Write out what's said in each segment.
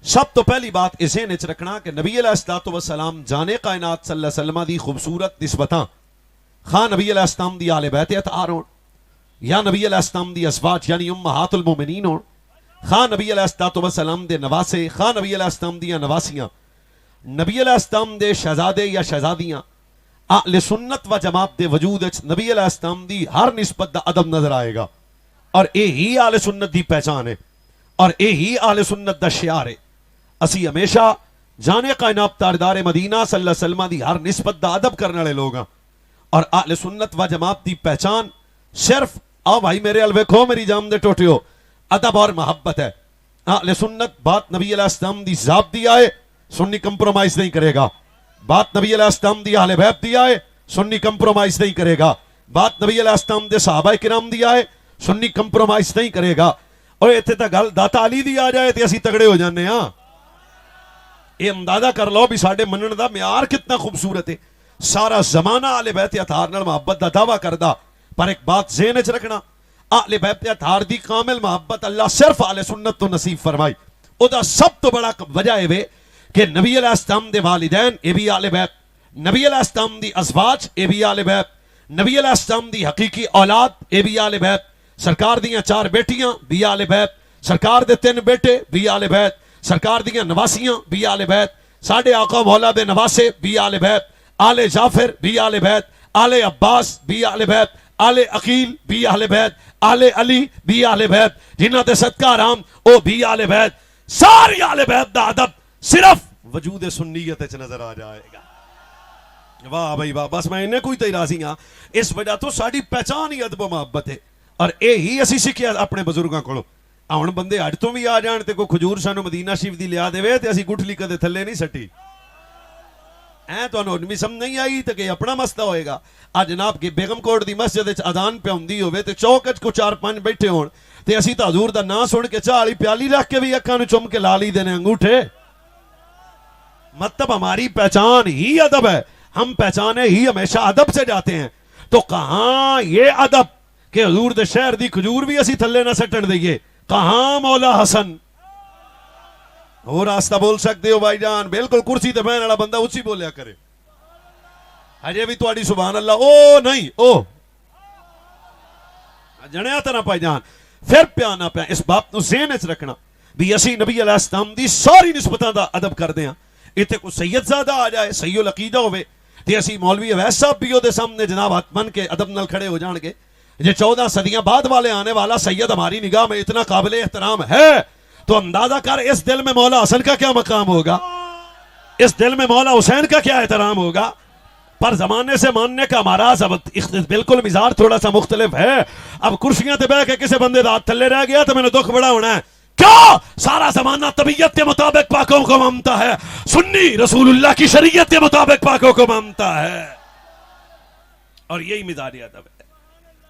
سب تو پہلی بات اسے نچ رکھنا کہ نبی علیہ الصلوۃ والسلام جانے کائنات صلی اللہ علیہ وسلم دی خوبصورت نسبتاں خان نبی علیہ السلام دی آل بیت اطہار ہون یا نبی علیہ السلام دی ازواج یعنی امہات المومنین ہون خان نبی علیہ الصلوۃ والسلام دے نواسے خان نبی علیہ السلام دی نواسیاں نبی علیہ السلام دے شہزادے یا شہزادیاں اہل سنت و جماعت دے وجود وچ نبی علیہ السلام دی ہر نسبت دا ادب نظر آئے گا اور یہی اہل سنت دی پہچان ہے اور یہی اہل سنت دا شعار ہے اسی ہمیشہ جانے کائنات تاجدار مدینہ صلی اللہ علیہ وسلم دی ہر نسبت دا ادب کرنے والے لوگ ہیں اور اہل سنت و جماعت دی پہچان صرف آؤ بھائی میرے ال ویکھو میری جام دے ٹوٹیو ادب اور محبت ہے اہل سنت بات نبی علیہ السلام دی ذات دی آئے سنی کمپرومائز نہیں کرے گا بات نبی علیہ السلام دی اہل بیت دی آئے سنی کمپرومائز نہیں کرے گا بات نبی علیہ السلام دے صحابہ کرام دی آئے سنی کمپرومائز نہیں کرے گا اور ایتھے تا گل داتا علی دی آ جائے تے اسی تگڑے ہو جانے ہاں یہ اندازہ کر لو بھی ساڑھے منن دا معیار کتنا خوبصورت ہے سارا زمانہ اہل بیت اطہار نال محبت دا دعویٰ کردہ پر ایک بات ذہن وچ رکھنا اہل بیت اطہار دی کامل محبت اللہ صرف اہل سنت تو نصیب فرمائی او دا سب تو بڑا وجہ ہے کہ نبی علیہ السلام دے والدین اے بھی اہل بیت نبی علیہ السلام دی ازواج اے بھی اہل بیت نبی علیہ السلام دی حقیقی اولاد اے بھی اہل بیت سرکار دیاں 4 بیٹیاں بھی اہل بیت سرکار دے 3 بیٹے بھی اہل بیت سرکار دیاں نواسیاں بھی اہل بیت ساڈے آقا مولا دے نواسے بھی اہل بیت آل جعفر بھی اہل بیت آل عباس بھی اہل بیت آل عقیل بھی اہل بیت آل علی بھی اہل بیت جنہاں تے صدقہ رام او بھی اہل بیت ساری اہل بیت دا ادب صرف وجود سنیت وچ نظر آ جائے گا واہ بھائی واہ بس میں انہیں کوئی تے راضی ہاں اس وجہ تو ساڈی پہچان ہی ادب و محبت ہے اور یہی اسی سکھیا اپنے بزرگاں کولوں ہن بندے اج تو بھی آ جان تے کوئی کھجور سانو مدینہ شریف دی لیا دے تے اسی گٹھلی کدے تھلے نہیں سٹی تانوں بھی سمجھ نہیں آئی تے کہ اپنا مسئلہ ہوئے گا جناب کہ بیگم کوٹ دی مسجد وچ اذان پہ ہوندی ہوے تے چوک وچ کو 4-5 بیٹھے ہون تے اسی تا حضور دا نام سن کے چاہ والی پیالی رکھ کے بھی اکھاں نوں چم کے لا لی دینے انگوٹھے مطلب ہماری پہچان ہی ادب ہے ہم پہچانے ہی ہمیشہ ادب سے جاتے ہیں تو کہاں یہ ادب کہ حضور دے شہر دی کھجور بھی اسی تھلے نہ سٹن دئیے کہاں مولا حسن اور راستہ بول سکتے ہو بھائی جان بالکل کرسی تے بہن والا بندہ اسی بولیا کرے ہجے بھی تواڈی سبحان اللہ او نہیں او جنیا تے نہ پائی جان پھر پیانا پیا اس بات نو ذہن وچ رکھنا بھی اسی نبی علیہ السلام دی ساری نسبتاں دا ادب کردے ہاں ایتھے کوئی سید زادہ آ جائے سید العقیدہ ہوئے تے اسی مولوی اویس صاحب بھی دے سامنے جناب ہاتھ بن کے ادب نال کھڑے ہو جان گے یہ 14 صدیاں بعد والے آنے والا سید ہماری نگاہ میں اتنا قابل احترام ہے تو اندازہ کر اس دل میں مولا حسن کا کیا مقام ہوگا اس دل میں مولا حسین کا کیا احترام ہوگا پر زمانے سے ماننے کا ہمارا بالکل مزاج تھوڑا سا مختلف ہے اب کرسیاں تے بیٹھ کے کسی بندے دا تھلے رہ گیا تو میں نے دکھ بڑا ہونا ہے کیوں سارا زمانہ طبیعت کے مطابق پاکوں کو مانتا ہے سنی رسول اللہ کی شریعت کے مطابق پاکوں کو مانتا ہے اور یہی مزاج ادب ہے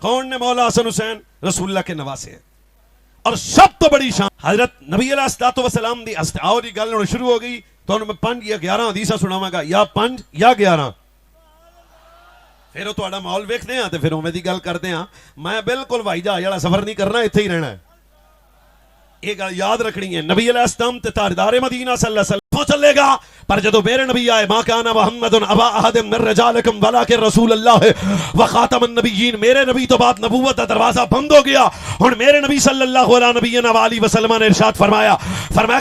کون نے مولا حسن حسین رسول اللہ کے نواسے ہیں اور سب تو بڑی شان حضرت نبی علیہ الصلوۃ والسلام دی اور یہ گل شروع ہو گئی تو میں 5 یا 11 حدیثاں سناواں گا یا 5 یا 11 پھر وہ تہاڈا ماحول ویکھدے ہاں تے پھر اوویں دی گل کردے ہاں میں بالکل بھائی جہاز والا سفر نہیں کرنا ایتھے ہی رہنا ہے یہ گل یاد رکھنی ہے نبی علیہ السلام تے تاجدار مدینہ صلی اللہ علیہ وسلم چلے گا پر جدو میرے نبی آئے ما کان محمد ابا احد من رجالکم ولکن رسول اللہ و خاتم النبیین میرے نبی تو بعد نبوت کا دروازہ بند ہو گیا اور میرے نبی صلی اللہ علیہ نبینا وآلہ وسلم نے ارشاد فرمایا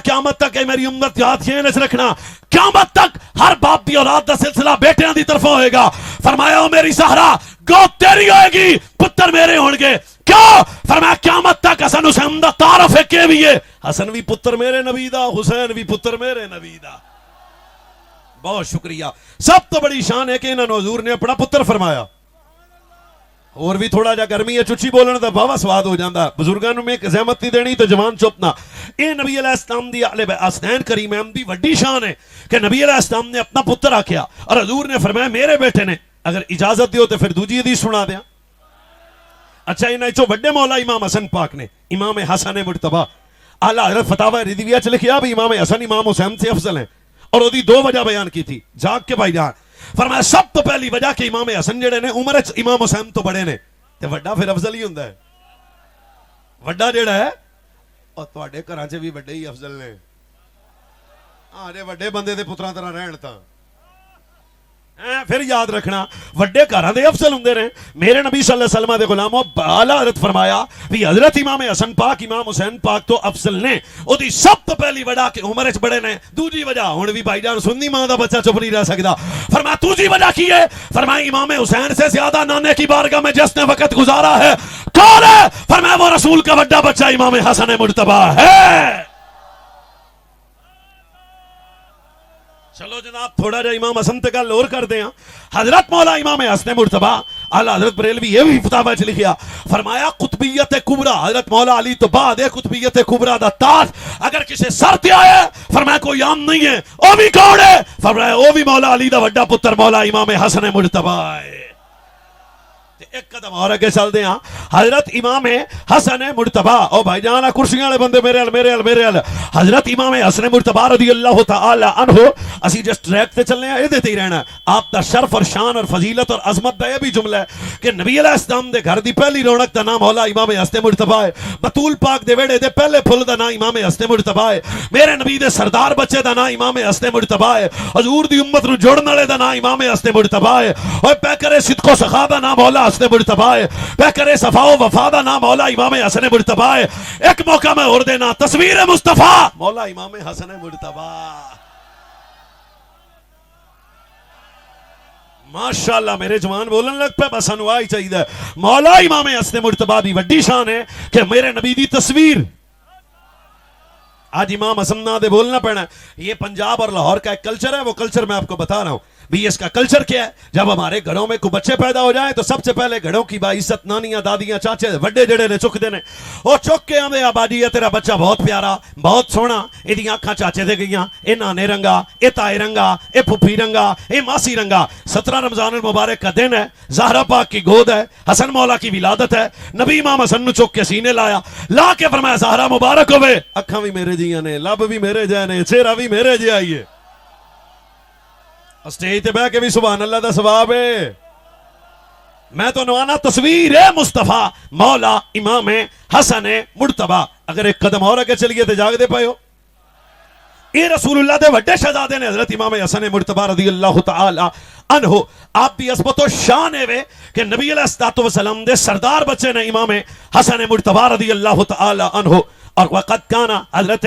قیامت تک میری امت یاد یہ رکھنا قیامت تک ہر باپ دی اولاد دا سلسلہ بیٹیاں دی طرف ہوئے گا فرمایا او میری زہرا گو تیری ہوئے گی پتر میرے ہون گے کیوں فرمایا قیامت تک حسن حسین دا تعارف ہے کہ بھی ہے حسن بھی پتر میرے نبی دا حسین بھی پتر میرے نبی دا بہت شکریہ سب تو بڑی شان ہے کہ انہوں نے حضور نے اپنا پتر فرمایا اور بھی تھوڑا جا گرمی ہے چچی بولنے دا بابا سواد ہو جاندہ بزرگانوں میں ایک زحمت نہیں دینی تو جوان چپنا اے نبی علیہ السلام دی اہل حسنین کریم دی وڈی شان ہے کہ نبی علیہ السلام نے اپنا پتر آکھیا اور حضور نے فرمایا میرے بیٹے نے اگر اجازت دیو تو پھر دوجی حدیث سنا دیا اچھا انہیں چو بڑے مولا امام حسن پاک نے امام حسن مرتبہ اعلیٰ حضرت فتاوی رضویہ چ لکھیا بھی امام حسن امام حسین سے افضل ہیں اور وہ 2 وجہ بیان کی تھی جاگ کے بھائی جان فرمایا سب تو پہلی وجہ کہ امام حسن جڑے نے عمر امام حسین تو بڑے نے تے وڈا پھر افضل ہی ہوندا ہے وڈا جڑا ہے اور تواڈے گھراں 'چ بھی وڈے ہی افضل نے ਜੇ ਵੱਡੇ ਬੰਦੇ ਦੇ ਪੁੱਤਰਾਂ ਤਰ੍ਹਾਂ ਰਹਿਣ ਤਾਂ پھر یاد رکھنا وڈے گھراں دے افضل ہوندے نے. میرے نبی صلی اللہ علیہ وسلم دے غلاموں بالا حضرت فرمایا بھی حضرت امام حسن پاک امام حسین پاک تو افضل نے. او دی سب تو پہلی وجہ کہ عمر وچ بڑے نے. دوسری وجہ ہن بھی بھائی جان سنی ماں دا بچہ چپ نہیں رہ سکدا. فرمایا دوسری وجہ کی ہے؟ فرمایا امام حسین سے زیادہ نانے کی بارگاہ میں جس نے وقت گزارا ہے کون ہے؟ فرمایا وہ رسول کا بڑا بچہ امام حسن مجتبی ہے. چلو جناب تھوڑا جا امام حسن تے گل اور کر دیں. حضرت مولا امام حسن مرتبہ اعلی حضرت بریلوی یہ بھی فتاوی وچ لکھیا فرمایا قطبیت کبریٰ حضرت مولا علی تو بعد ہے قطبیت کبریٰ دا تاج اگر کسی سر تے آیا فرمایا کوئی عام نہیں ہے. او بھی کون ہے؟ فرمایا او بھی مولا علی دا بڑا پتر مولا امام حسن مرتبہ ہے. ایک قدم اور آگے چل دیں. حضرت امام حسن مرتبہ او بھائی جانا کرسیاں والے بندے میرے ال حضرت امام حسن مرتبہ رضی اللہ تعالی عنہ اسی جس ٹریک تے چلنے ہیں یہ ہی رہنا. آپ دا شرف اور شان اور فضیلت اور عظمت دا یہ بھی جملہ ہے کہ نبی علیہ السلام دے گھر دی پہلی رونق دا نام مولا امام حسن مرتبہ ہے. بطول پاک دے ویڑے دے پہلے پھل دا نام امام حسن مرتبہ ہے. میرے نبی دے سردار بچے دا نام امام حسن مرتبہ ہے. حضور دی امت نو جوڑن والے دا نام امام حسن مرتبہ ہے. اور پیکر صدق و سخا دا نام مولا حسن مرتبہ ہے. پیکر صفا و وفا دا نام مولا امام حسن مرتبہ ہے. ایک موقع میں اور دینا تصویر مصطفیٰ مولا امام حسن مرتبہ. ماشاءاللہ میرے جوان بولن لگ پہ بس انوائی چاہیے. مولا امام حسن مرتبہ بھی وڈی شان ہے کہ میرے نبی دی تصویر. آج امام حسن نہ دے بولنا پڑنا. یہ پنجاب اور لاہور کا ایک کلچر ہے, وہ کلچر میں آپ کو بتا رہا ہوں. بھی اس کا کلچر کیا ہے؟ جب ہمارے گھروں میں کوئی بچے پیدا ہو جائیں تو سب سے پہلے گھروں کی باعزت نانیاں دادیاں چاچے وڈے جڑے نے چک دینے اور چک کے ہمیں آبادی ہے تیرا بچہ بہت پیارا بہت سونا. یہ آنکھاں چاچے دے گئیاں, اے نانے رنگا, اے تائے رنگا, اے پھپھی رنگا, اے ماسی رنگا. 17 رمضان المبارک کا دن ہے, زہرا پاک کی گود ہے, حسن مولا کی ولادت ہے. نبی امام حسن نو چک کے سینے لایا, لا کے فرمایا زہرا مبارک ہوئے. اکھاں بھی میرے جیاں نے, لب بھی میرے جے نے, چہرہ بھی میرے جے آئیے. اسٹیج تے بیٹھ کے بھی سبحان اللہ دا ثواب ہے. میں تو نوانا تصویر مصطفیٰ مولا امام حسن مرتبہ. اگر ایک قدم اور آگے چلیے تو جاگ دے پائے ہو. یہ رسول اللہ دے وڈے شہزادے نے حضرت امام حسن مرتبہ رضی اللہ تعالی عنہ. آپ بھی عظمت و شان ہے کہ نبی علیہ الصلوۃ والسلام دے سردار بچے نے امام حسن مرتبہ رضی اللہ تعالی عنہ. اور وقت کانا حضرت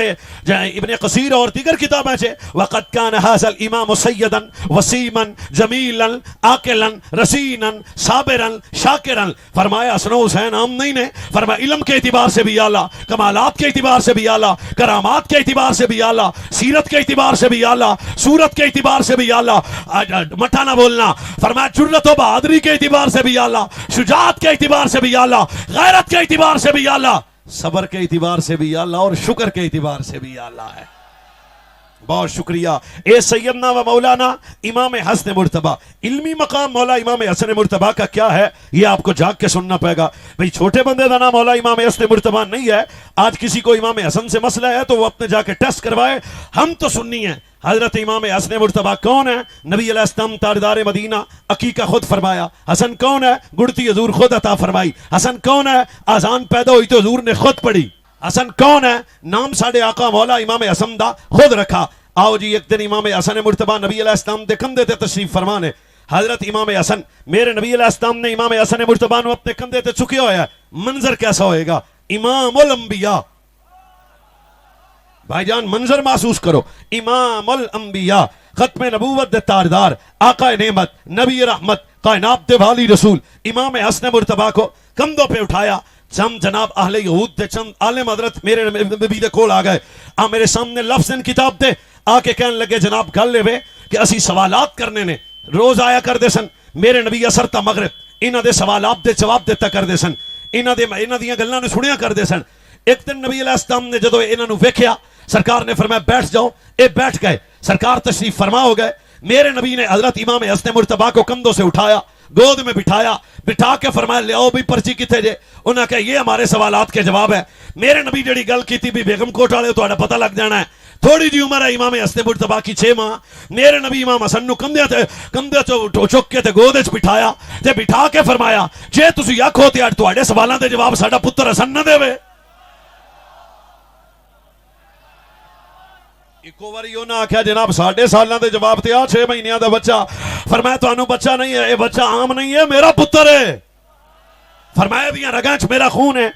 ابن قصیر اور دیگر کتابیں چھے وقت کانا حاصل امام سیداً وسیماً جمیلاً آکلاً رسیناً صابراً شاکراً. فرمایا حسن و حسین عام نہیں نے. فرمایا علم کے اعتبار سے بھی اعلیٰ, کمالات کے اعتبار سے بھی اعلیٰ, کرامات کے اعتبار سے بھی اعلیٰ, سیرت کے اعتبار سے بھی اعلیٰ, صورت کے اعتبار سے بھی اعلیٰ. مٹھا نہ بولنا. فرمایا جرت و بہادری کے اعتبار سے بھی اعلیٰ, شجاعت کے اعتبار سے بھی اعلیٰ, غیرت کے اعتبار سے بھی اعلیٰ, صبر کے اعتبار سے بھی اعلیٰ اور شکر کے اعتبار سے بھی اعلیٰ ہے. بہت شکریہ. اے سیدنا و مولانا امام حسن مرتبہ. علمی مقام مولا امام حسن مرتبہ کا کیا ہے یہ آپ کو جاگ کے سننا پڑے گا. بھئی چھوٹے بندے دا نام مولا امام حسن مرتبہ نہیں ہے. آج کسی کو امام حسن سے مسئلہ ہے تو وہ اپنے جا کے ٹیسٹ کروائے. ہم تو سننی ہیں حضرت امام حسن مرتبہ کون ہے؟ نبی علیہ السلام تاجدار مدینہ عقیقہ خود فرمایا. حسن کون ہے؟ گڑتی حضور خود عطا فرمائی. حسن کون ہے؟ آزان پیدا ہوئی تو حضور نے خود پڑھی. حسن کون ہے؟ نام ساڑھے آقا مولا امام حسن دا خود رکھا. آؤ جی ایک دن امام حسن مرتبہ نبی علیہ السلام دے کندھے تے تشریف فرمانے. حضرت امام حسن میرے نبی علیہ السلام نے امام حسن مرتبہ نو اپنے کندھے تے چکے ہویا ہے. منظر کیسا ہوئے گا؟ امام الانبیاء. بھائی جان منظر محسوس کرو. امام الانبیاء, ختم نبوت دے تاجدار, آقا نعمت, نبی رحمت, کائنات دے والی رسول امام حسن مرتبہ کو کندھوں پہ اٹھایا. چند جناب اہل یہود دے چند عالم حضرت میرے نبی دے کول آ گئے. میرے سامنے لفظ ان کتاب دے آ کے کہنے لگے جناب گل لے کہ اسی سوالات کرنے نے. روز آیا کر دے سن میرے نبی اثر تا مغرب, انہاں دے سوالات دے جواب دیتا کر دے سن, انہاں دیاں گلاں نو سنیا کر دے سن. ایک دن نبی علیہ السلام نے جدو انہاں نو ویکھیا سرکار نے فرمایا بیٹھ جاؤ. اے بیٹھ گئے. سرکار تشریف فرما ہو گئے. میرے نبی نے حضرت امام حسن مرتبہ کو کندھوں سے اٹھایا, گود میں بٹھایا, بٹھا کے فرمایا لے آؤ بھی پرچی کتے جے. انہاں کہا یہ ہمارے سوالات کے جواب ہے. میرے نبی جڑی گل کی تھی بھی بیگم کوٹ والے تو پتہ لگ جانا ہے. تھوڑی جی عمر ہے امام حسن مرتبہ کی 6 ماہ. میرے نبی امام حسن نو کندھے چک کے تے گود وچ بٹھایا تے بٹھا کے فرمایا جے تسی آکھو تے اج تواڈے سوالاں دے جواب ساڈا پتر حسن نہ دے. ایکو واری نہ آخیا جناب 6.5 سال دے جواب تے 6 مہینیاں دا بچہ. فرمایا تانوں بچہ نہیں ہے، یہ بچہ عام نہیں ہے، میرا پتر ہے. فرمایا بھی رگاں چ میرا خون ہے.